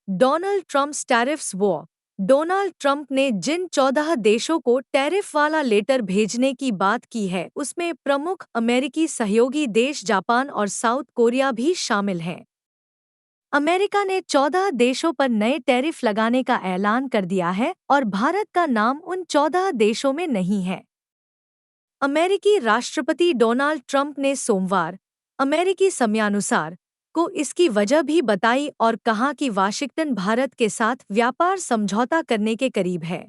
Donald Trump's tariffs war. Donald Trump ने जिन 14 देशों को टैरिफ वाला लेटर भेजने की बात की है उसमें प्रमुख अमेरिकी सहयोगी देश जापान और साउथ कोरिया भी शामिल हैं। अमेरिका ने 14 देशों पर नए टैरिफ लगाने का ऐलान कर दिया है और भारत का नाम उन 14 देशों में नहीं है। अमेरिकी राष्ट्रपति डोनाल्ड ट्रंप ने सोमवार, अमेरिकी समयानुसार, को इसकी वजह भी बताई और कहा कि वाशिंगटन भारत के साथ व्यापार समझौता करने के करीब है।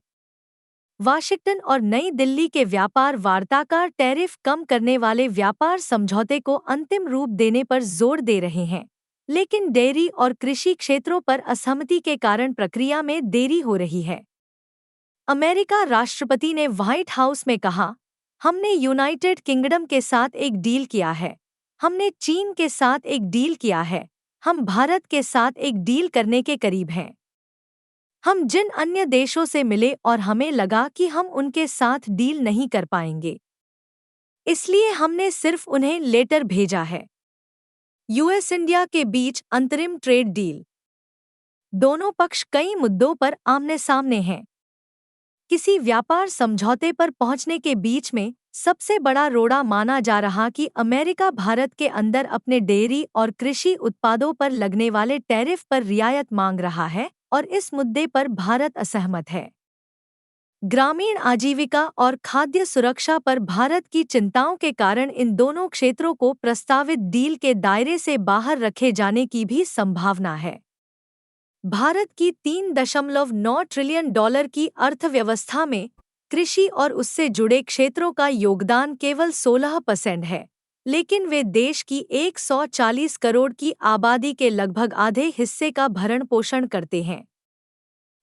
वाशिंगटन और नई दिल्ली के व्यापार वार्ताकार टैरिफ कम करने वाले व्यापार समझौते को अंतिम रूप देने पर जोर दे रहे हैं, लेकिन डेयरी और कृषि क्षेत्रों पर असहमति के कारण प्रक्रिया में देरी हो रही है। अमेरिका राष्ट्रपति ने व्हाइट हाउस में कहा, हमने यूनाइटेड किंगडम के साथ एक डील किया है, हमने चीन के साथ एक डील किया है, हम भारत के साथ एक डील करने के करीब हैं। हम जिन अन्य देशों से मिले और हमें लगा कि हम उनके साथ डील नहीं कर पाएंगे, इसलिए हमने सिर्फ उन्हें लेटर भेजा है। यूएस इंडिया के बीच अंतरिम ट्रेड डील। दोनों पक्ष कई मुद्दों पर आमने सामने हैं। किसी व्यापार समझौते पर पहुंचने के बीच में सबसे बड़ा रोड़ा माना जा रहा कि अमेरिका भारत के अंदर अपने डेयरी और कृषि उत्पादों पर लगने वाले टैरिफ पर रियायत मांग रहा है और इस मुद्दे पर भारत असहमत है। ग्रामीण आजीविका और खाद्य सुरक्षा पर भारत की चिंताओं के कारण इन दोनों क्षेत्रों को प्रस्तावित डील के दायरे से बाहर रखे जाने की भी संभावना है। भारत की $3.9 ट्रिलियन की अर्थव्यवस्था में कृषि और उससे जुड़े क्षेत्रों का योगदान केवल 16% है, लेकिन वे देश की 140 करोड़ की आबादी के लगभग आधे हिस्से का भरण-पोषण करते हैं।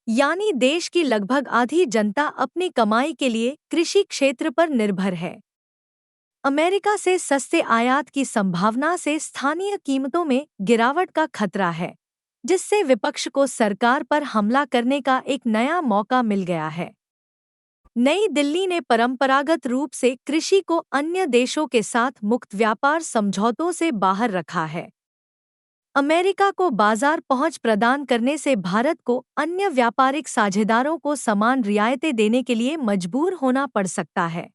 यानी देश की लगभग आधी जनता अपनी कमाई के लिए कृषि क्षेत्र पर निर्भर है। अमेरिका से सस्ते आयात की संभावना से स्थानीय कीमतों में गिरावट का खतरा है, जिससे विपक्ष को सरकार पर हमला करने का एक नया मौका मिल गया है। नई दिल्ली ने परंपरागत रूप से कृषि को अन्य देशों के साथ मुक्त व्यापार समझौतों से बाहर रखा है। अमेरिका को बाजार पहुंच प्रदान करने से भारत को अन्य व्यापारिक साझेदारों को समान रियायतें देने के लिए मजबूर होना पड़ सकता है।